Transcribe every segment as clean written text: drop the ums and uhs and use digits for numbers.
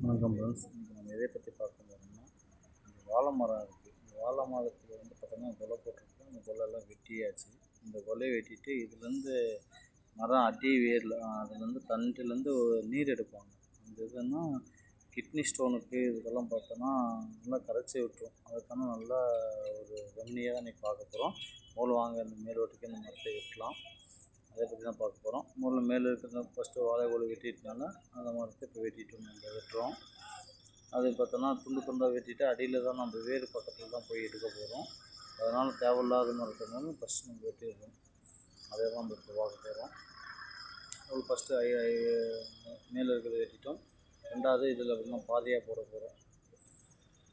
வணக்கம் ஃப்ரெண்ட்ஸ். இன்றைக்கி நம்ம எதை பற்றி பார்க்க போகிறோம்னா, இந்த வாழை மரம் இருக்குது. இந்த வாழை மரத்தில் வந்து பார்த்தோன்னா கொலை போட்டிருக்கு. அந்த கொலையெல்லாம் வெட்டியாச்சு. இந்த கொலையை வெட்டிட்டு இதுலேருந்து மரம் அடி வேரில் அதுலேருந்து தண்டுலேருந்து நீர் எடுப்பாங்க. அந்த இதுன்னா கிட்னி ஸ்டோனுக்கு இதுக்கெல்லாம் பார்த்தோன்னா நல்லா கரைச்சி விட்டுரும். அதுக்கான நல்லா ஒரு ரெமடியாக தான் இன்றைக்கி பார்க்க போகிறோம். வாங்க இந்த மேலோட்டுக்கு இந்த மரத்தை வெட்டலாம். அதை பற்றி தான் பார்க்க போகிறோம். மேலே இருக்கிறத ஃபஸ்ட்டு வாழை ஓலை வெட்டிட்டனால அந்த மரத்தை இப்போ வெட்டிட்டு நம்ம வெட்டுறோம். அதை பார்த்தோன்னா துண்டு துண்டாக வெட்டிட்டு அடியில் தான் நம்ம வேறு பக்கத்தில் தான் போய் எடுக்க போகிறோம். அதனால் தேவையில்லாத மரத்தை ஃபஸ்ட்டு நம்ம வெட்டிடுறோம். அதை தான் நம்ம இப்போ பார்க்க போகிறோம். அது ஃபஸ்ட்டு மேலே இருக்கிறத வெட்டிட்டோம். ரெண்டாவது இதில் அப்படின்னா பாதியாக போட போகிறோம்.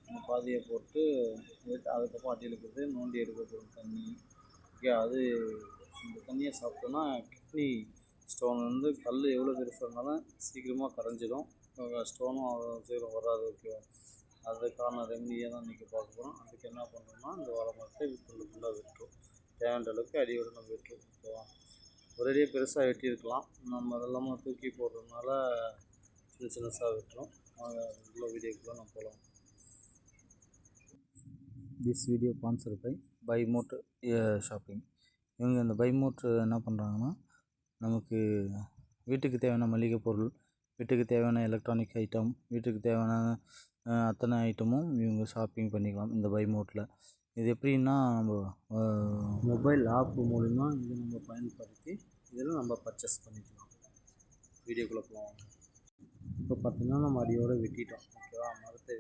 இந்த பாதியை போட்டு அதுக்கப்புறம் அடியில் இருக்கிறது நோண்டி எடுக்க போகிறோம் தண்ணி. ஓகே, அது இந்த தண்ணியை சாப்பிட்டோன்னா கிட்னி ஸ்டோன் வந்து கல் எவ்வளோ பெருசாக இருந்தாலும் சீக்கிரமாக கரைஞ்சிடும். ஸ்டோனும் அவ்வளோ சீக்கிரம் வராது. ஓகேவா, அதுக்கான ரெமடியை தான் இன்றைக்கி பார்க்க போகிறோம். அதுக்கு என்ன பண்ணுறோம்னா, இந்த வாழை மரத்தை துண்டு துண்டாக வெட்டுறோம். தேவையான அளவுக்கு அடியோடு நம்ம வெட்டுறோம். ஓகேவா, ஒரேடியாக பெருசாக வெட்டியிருக்கலாம். நம்ம அதெல்லாம தூக்கி போடுறதுனால சின்ன சின்னசாக வெட்டுறோம். இவ்வளோ வீடியோக்குள்ளே நம்ம போகலாம். This video sponsored by mode shopping. இவங்க இந்த பை மோட் என்ன பண்ணுறாங்கன்னா, நமக்கு வீட்டுக்கு தேவையான மளிகை பொருள், வீட்டுக்கு தேவையான எலக்ட்ரானிக் ஐட்டம், வீட்டுக்கு தேவையான அத்தனை ஐட்டமும் இவங்க ஷாப்பிங் பண்ணிக்கலாம் இந்த பை மோட்டில். இது எப்படின்னா, நம்ம மொபைல் ஆப் மூலிமா இதை நம்ம பயன்படுத்தி இதில் நம்ம பர்ச்சேஸ் பண்ணிக்கலாம். வீடியோக்குள்ளே போவோம். இப்போ பார்த்திங்கன்னா நம்ம அடியோடு வெட்டிட்டோம். ஓகேவா, மரத்தை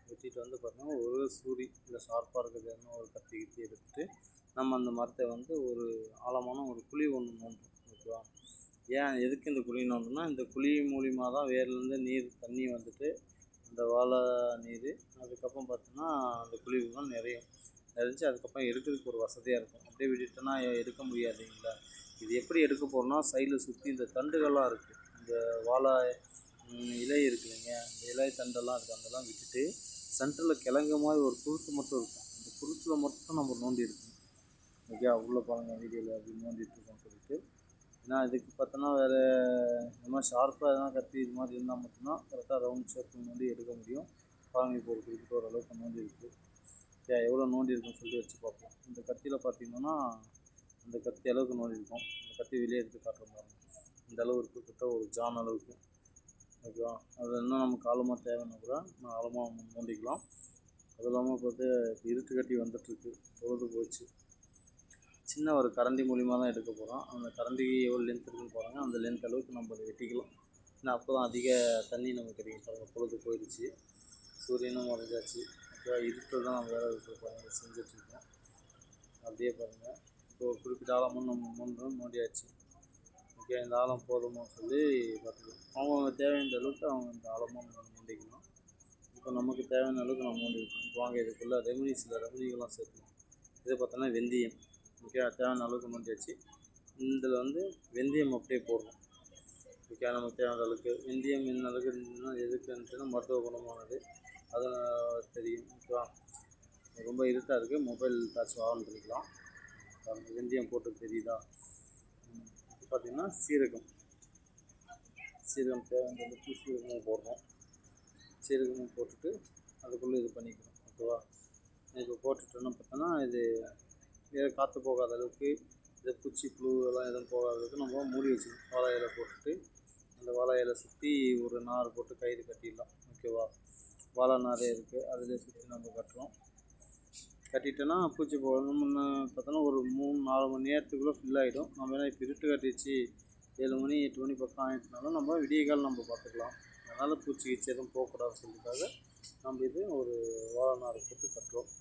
வெட்டிட்டு வந்து பார்த்திங்கன்னா ஒரு சூரி இல்லை ஷார்ப்பாக இருக்கிறதுன்னு ஒரு கத்தி எடுத்துகிட்டு நம்ம அந்த மரத்தை வந்து ஒரு ஆழமான ஒரு குழி ஒன்று நோண்டுறோம். ஓகேவா, ஏன் எதுக்கு இந்த குழி நோண்டுனா, இந்த குழி மூலிமா தான் வேர்லேருந்து நீர் தண்ணி வந்துட்டு அந்த வாழை நீர் அதுக்கப்புறம் பார்த்தோன்னா அந்த குழிவுலாம் நிறைஞ்சு அதுக்கப்புறம் எடுக்கிறதுக்கு ஒரு வசதியாக இருக்கும். அப்படியே விட்டுட்டோன்னா எடுக்க முடியாதுங்களா. இது எப்படி எடுக்க போகிறோம்னா, சைடில் சுற்றி இந்த தண்டுகள்லாம் இருக்குது, இந்த வாழை இலை இருக்குதுங்க, இந்த இலை தண்டெல்லாம் இருக்குது, அதெல்லாம் விட்டுட்டு சென்டரில் கிழங்கு மாதிரி ஒரு குருத்து மட்டும் இருக்கும். அந்த குருத்தில் மட்டும் நம்ம நோண்டி இருக்கணும். ஓகே, அவ்வளோ பாருங்கள் வீடியோவில் அப்படி நோண்டிட்டுருக்கோம் சொல்லிட்டு. ஏன்னா இதுக்கு பார்த்தோன்னா வேறு இந்த மாதிரி ஷார்ப்பாக எதனா கத்தி இது மாதிரி இருந்தால் மட்டும்தான் கரெக்டாக ரவுண்ட் ஷேப் நோண்டி எடுக்க முடியும். பாருங்கள், இப்போ ஒரு குறிப்பிட்ட ஓரளவுக்கு நோண்டி இருக்குது. எவ்வளோ நோண்டி இருக்குன்னு சொல்லிட்டு வச்சு பார்ப்போம். இந்த கத்தியில் பார்த்திங்கன்னா அந்த கத்தி அளவுக்கு நோண்டி இருக்கும். அந்த கத்தி வெளியே எடுத்து காட்டுற பாருங்கள். இந்த அளவு கிட்ட ஒரு ஜான் அளவுக்கு. ஓகேவா, அது இன்னும் நமக்கு ஆழமாக தேவைன்னா கூட நான் ஆழமாக நோண்டிக்கலாம். அது இல்லாமல் பார்த்து இருட்டு கட்டி வந்துட்டுருக்கு, பொழுது போச்சு. சின்ன ஒரு கரண்டி மூலிமா தான் எடுக்க போகிறோம். அந்த கரண்டிக்கு எவ்வளோ லென்த் இருக்குன்னு பாருங்கள். அந்த லென்த் அளவுக்கு நம்ம அதை வெட்டிக்கலாம். ஏன்னா அப்போ தான் அதிக தண்ணி நமக்கு கிடைக்கும். பாருங்கள், பொழுது போயிடுச்சு, சூரியனும் மறைஞ்சாச்சு. ஓகேவா, இருட்டில் தான் நம்ம வேலை செஞ்சிட்ருக்கோம். அப்படியே பாருங்கள், இப்போ ஒரு குறிப்பிட்ட ஆழமும் நம்ம நோண்டியாச்சு. ஓகே, இந்த ஆழம் போதுமான்னு சொல்லி பார்த்துக்கலாம். அவங்க தேவையான அளவுக்கு அவங்க இந்த ஆழமாக நோண்டிக்கணும். இப்போ நமக்கு தேவையான அளவுக்கு நம்ம நோண்டிக்கணும். இப்போ வாங்க இதுக்குள்ளே சில ரெமடிகள்லாம் சேர்த்துக்கலாம். இதை பார்த்தோன்னா வெந்தயம். ஓகே, தேவையான அளவுக்கு நோண்டியாச்சு. இதில் வந்து வெந்தயம் அப்படியே போடுறோம். ஓகே, நமக்கு தேவையான அளவுக்கு வெந்தயம் என்ன அளவுக்கு இருந்ததுன்னா எதுக்குன்னா மருத்துவ குணமானது, அது தெரியும். ஓகேவா, ரொம்ப இருட்டாக இருக்குது, மொபைல் டார்ச் ஆன் பண்ணிக்கலாம். வெந்தயம் போட்டு தெரியுதா. பார்த்திங்கன்னா சீரகம் தேவையான அளவுக்கு சீரகமும் போடுறோம். சீரகமும் போட்டுட்டு அதுக்குள்ளே இது பண்ணிக்கிறோம். ஓகேவா, இப்போ போட்டுட்டோன்னா பார்த்தோன்னா இது காற்று போகாத அளவுக்கு, இந்த பூச்சி புழு எல்லாம் எதுவும் போகாத அளவுக்கு நம்ம மூடி வச்சுக்கணும். வாழை இலை போட்டுட்டு அந்த வாழை இலை சுற்றி ஒரு நார் போட்டு கயிறு கட்டிடலாம். ஓகேவா, வாழை நாரே இருக்குது, அதில் சுற்றி நம்ம கட்டுறோம். கட்டிட்டோன்னா பூச்சி போகணும்னு பார்த்தோன்னா ஒரு 3-4 மணி நேரத்துக்குள்ளே ஃபில் ஆகிடும். நம்ம ஏன்னா இப்போ இருட்டு கட்டிடுச்சு, 7 மணி 8 மணி பக்கம் ஆகிடுச்சுனாலும் நம்ம விடியகால் நம்ம பார்த்துக்கலாம். அதனால் பூச்சி எதுவும் போகக்கூடாதுன்னு சொல்லிட்டாங்க நம்ம இது ஒரு வாழை நார் போட்டு கட்டுறோம்.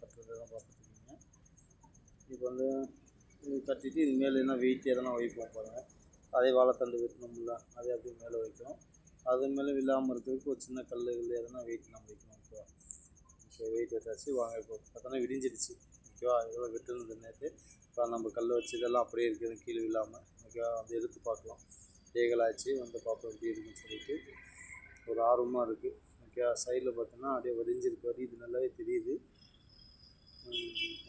கட்டுறதெல்லாம் பார்த்துருக்கீங்க. இப்போ வந்து இது கட்டிட்டு இது மேலே என்ன வெயிட் எதனா வைப்போம் பாருங்கள். அதே வாழைத்தண்டு வெட்டணும்ல, அதே அப்படியே மேலே வைக்கிறோம். அது மேலே விழாமல் இருக்கிறதுக்கு ஒரு சின்ன கல் எதனா வெயிட் நம்ம வைக்கணும். ஓகேவா, இப்போ வெயிட் வச்சாச்சு. வாங்க இப்போ பார்த்தோன்னா விடிஞ்சிடுச்சு. ஓகேவா, இதெல்லாம் வெட்டுனது நேற்று. இப்போ நம்ம கல் வச்சு இதெல்லாம் அப்படியே இருக்குது கீழே இல்லாமல். ஓகேவா, அதை எடுத்து பார்க்கலாம். தேகலாச்சு வந்து பார்ப்போம் எப்படி இருக்குன்னு சொல்லிட்டு ஒரு ஆர்வமாக இருக்குது. ஓகே, சைடில் பார்த்தோன்னா அப்படியே வடிஞ்சிருக்கு, இது நல்லாவே தெரியுது.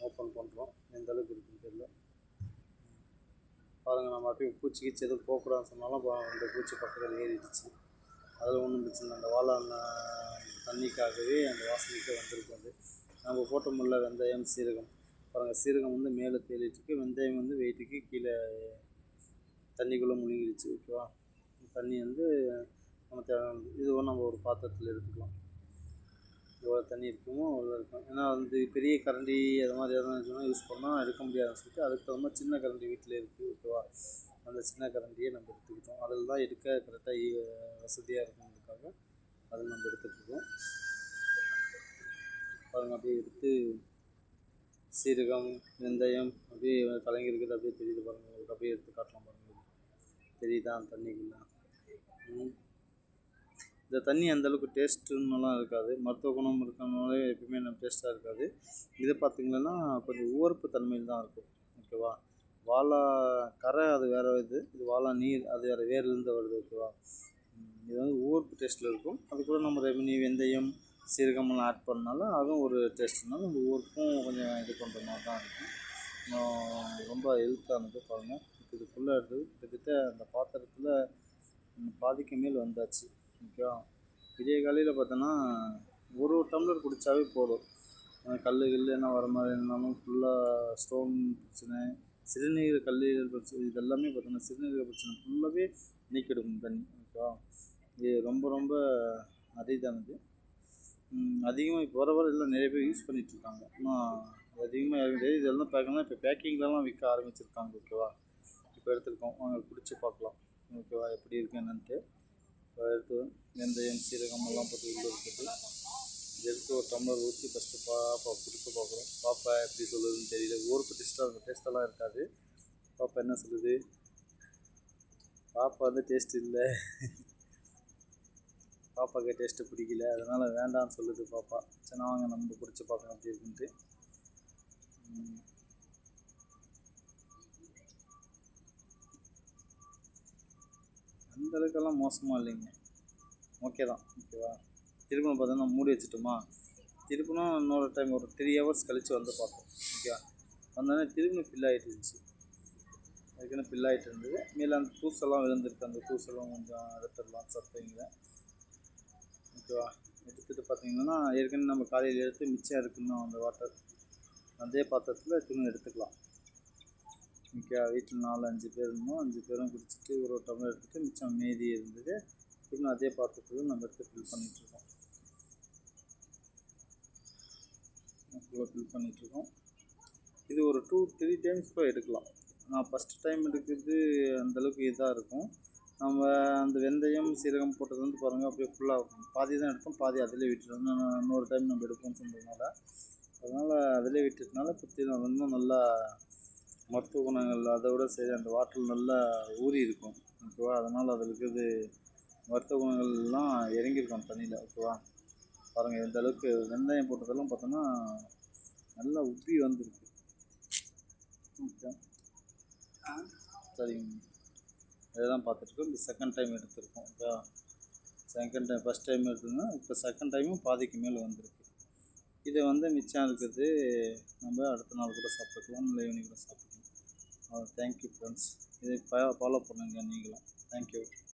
ஓப்பன் பண்ணுறோம், எந்த அளவுக்கு இருக்குன்னு தெரியல. பாருங்கள், நம்ம அப்படியே பூச்சி கீச்சி எதுவும் போகக்கூடாதுன்னு சொன்னாலும் இந்த பூச்சி பக்கத்தில் ஏறிடுச்சு. அதில் ஒன்றும் பிரச்சனை இல்லை. அந்த வாழை தண்ணிக்காகவே அந்த வாசனைக்கு வந்திருக்கும். அது நம்ம போட்டோம்ல வெந்தயம் சீரகம் பாருங்கள், சீரகம் வந்து மேலே தேடிட்டுருக்கு, வெந்தயம் வந்து வெயிட்டுக்கு கீழே தண்ணிக்குள்ளே முழுங்கிடுச்சு. ஓகேவா, தண்ணி வந்து நம்ம இதுவும் நம்ம ஒரு பாத்திரத்தில் எடுத்துக்கலாம். எவ்வளோ தண்ணி இருக்குமோ அவ்வளோ இருக்கும். ஏன்னா வந்து பெரிய கரண்டி அது மாதிரி எதனா இருந்துச்சுன்னா யூஸ் பண்ணால் எடுக்க முடியாதுன்னு சொல்லிட்டு அதுக்கு தகுந்த மாதிரி சின்ன கரண்டி வீட்டில் இருக்குது. ஓகேவா, அந்த சின்ன கரண்டியை நம்ம எடுத்துக்கிட்டோம். அதில் தான் எடுக்க கரெக்டாக வசதியாக இருக்குங்கிறதுக்காக அதில் நம்ம எடுத்துகிட்ருக்கோம். பாருங்கள், அப்படியே எடுத்து சீரகம் வெந்தயம் அப்படியே கலங்கிருக்குது, அப்படியே தெரியுது பாருங்கள். உங்களுக்கு அப்படியே எடுத்து காட்டலாம் பாருங்கள், தெரியுதா தண்ணிக்குள்ளே. இந்த தண்ணி அந்தளவுக்கு டேஸ்ட்டுன்னெலாம் இருக்காது, மருத்துவ குணம் இருக்கிறனால எப்பவுமே நம்ம டேஸ்ட்டாக இருக்காது. இதை பார்த்திங்கன்னா கொஞ்சம் உவர்ப்பு தன்மையில் தான் இருக்கும். ஓகேவா, வாழை கரை அது வேறு, இது வாழை நீர் அது வேறு, வேர்லேருந்து வருது. ஓகேவா, இது வந்து உவர்ப்பு டேஸ்ட்டில் இருக்கும். அது கூட நம்ம ரெமினி வெந்தயம் சீரகமெல்லாம் ஆட் பண்ணனால அதுவும் ஒரு டேஸ்ட்னால நம்ம உவர்ப்பும் கொஞ்சம் இது பண்ணுற மாதிரி தான் இருக்கும். ரொம்ப ஹெல்த்தானது. பாருங்கள், இதுக்குள்ளே இருக்குது கிட்டத்தட்ட அந்த பாத்திரத்தில் பாதிக்கு மேல் வந்தாச்சு. ஓகேவா, விடிய காலையில் பார்த்தோன்னா ஒரு டம்ளர் குடித்தாவே போதும். கல் என்ன வர மாதிரி இருந்தாலும் ஃபுல்லாக ஸ்டோன் பிரச்சனை, சிறுநீர் கல்லீரல் பிரச்சனை, இது எல்லாமே பார்த்தோன்னா சிறுநீரக பிரச்சனை ஃபுல்லாகவே நீக்கிடும் தண்ணி. ஓகேவா, இது ரொம்ப ரொம்ப அரிதானது. அதிகமாக இப்போ வர எல்லாம் நிறைய பேர் யூஸ் பண்ணிகிட்ருக்காங்க. ஆனால் அதிகமாக இருக்குது. இதெல்லாம் பார்க்கணும்னா இப்போ பேக்கிங்லலாம் விற்க ஆரம்பிச்சிருக்காங்க. ஓகேவா, இப்போ எடுத்துருக்கோம், வாங்க குடிச்சு பார்க்கலாம். ஓகேவா, எப்படி இருக்குது என்னன்ட்டு. இப்போ எடுத்து வெந்தயம் சீரகம் எல்லாம் போட்டு உள்ளே இருக்குது. இது எடுத்து ஒரு டம்ளர் ஊற்றி ஃபஸ்ட்டு பாப்பா குடிக்க பார்க்குறோம். பாப்பா எப்படி சொல்லுதுன்னு தெரியல. ஊருக்கு டேஸ்ட்டெல்லாம் இருக்காது. பாப்பா என்ன சொல்லுது? பாப்பா வந்து டேஸ்ட் இல்லை, பாப்பாவுக்கு டேஸ்ட்டு பிடிக்கல, அதனால் வேண்டாம்னு சொல்லுது பாப்பா. சரி வாங்க நம்ம குடிச்சு பார்க்கலாம் அப்படி இருக்குன்ட்டு. அந்தளவுக்கெல்லாம் மோசமாக இல்லைங்க, ஓகே தான். ஓகேவா, திருப்பணும் பார்த்தோன்னா மூடி வச்சுட்டோமா, திருப்பணும் இன்னொரு டைம் ஒரு 3 hours கழித்து வந்து பார்த்தோம். ஓகேவா, வந்தோடனே திரும்பணும் ஃபில் ஆகிட்டு இருந்துச்சு. அதுக்குன்னு ஃபில் ஆகிட்டு இருந்தது. மேலே அந்த தூசெல்லாம் விழுந்துருக்கு, அந்த தூசெல்லாம் கொஞ்சம் எடுத்துடலாம் சத்தைங்க. ஓகேவா, எடுத்துகிட்டு பார்த்திங்கன்னா ஏற்கனவே நம்ம காலையில் எடுத்து மிச்சம் இருக்குன்னா அந்த வாட்டர் அதே பாத்திரத்தில் திரும்ப எடுத்துக்கலாம். ஓகே, வீட்டில் 4-5 பேர் இருந்தோம், 5 பேரும் குடிச்சிட்டு ஒரு டம்ளர் எடுத்துகிட்டு மிச்சம் மீதி இருந்தது இன்னும் அதே பாத்திரத்தில் நம்ம எடுத்து ஃபில் பண்ணிகிட்ருக்கோம். ஃபில் பண்ணிகிட்ருக்கோம். இது ஒரு 2-3 டைம்ஸ் கூட எடுக்கலாம். நான் ஃபஸ்ட்டு டைம் எடுக்கிறது அந்தளவுக்கு இதாக இருக்கும். நம்ம அந்த வெந்தயம் சீரகம் போட்டது வந்து பாருங்கள், அப்படியே ஃபுல்லாக பாதி தான் எடுப்போம், பாதி அதிலே விட்டுருவோம். இன்னொரு டைம் நம்ம எடுப்போம்னு சொன்னதுனால அதனால் அதிலே விட்டுறதுனால பற்றி இன்னும் நல்லா மருத்துவ குணங்கள் அதை விட சரி அந்த வாட்டர் நல்லா ஊறி இருக்கும். ஓகேவா, அதனால் அதில் இருக்கிறது மருத்துவ குணங்கள்லாம் இறங்கியிருக்கும் தண்ணியில். ஓகேவா, பாருங்கள் எந்த அளவுக்கு வெந்தயம் போட்டதெல்லாம் பார்த்தோன்னா நல்லா உப்பி வந்துருக்கு. ஓகே, சரிங்க, இதெல்லாம் பார்த்துட்ருக்கோம். இந்த செகண்ட் டைம் எடுத்திருக்கோம். ஓகேவா, செகண்ட் டைம் ஃபஸ்ட் டைம் எடுத்துருந்தோம், இப்போ செகண்ட் டைமும் பாதிக்கு மேலே வந்திருக்கு. இதை வந்து மிச்சம் இருக்குது நம்ம அடுத்த நாள் கூட சாப்பிட்டுக்கலாம், இல்லை ஈவினிங் கூட சாப்பிட்டுக்கலாம். தேங்க்யூ ஃப்ரெண்ட்ஸ், இதை ஃபாலோ பண்ணுங்கள் நீங்களும். தேங்க்யூ.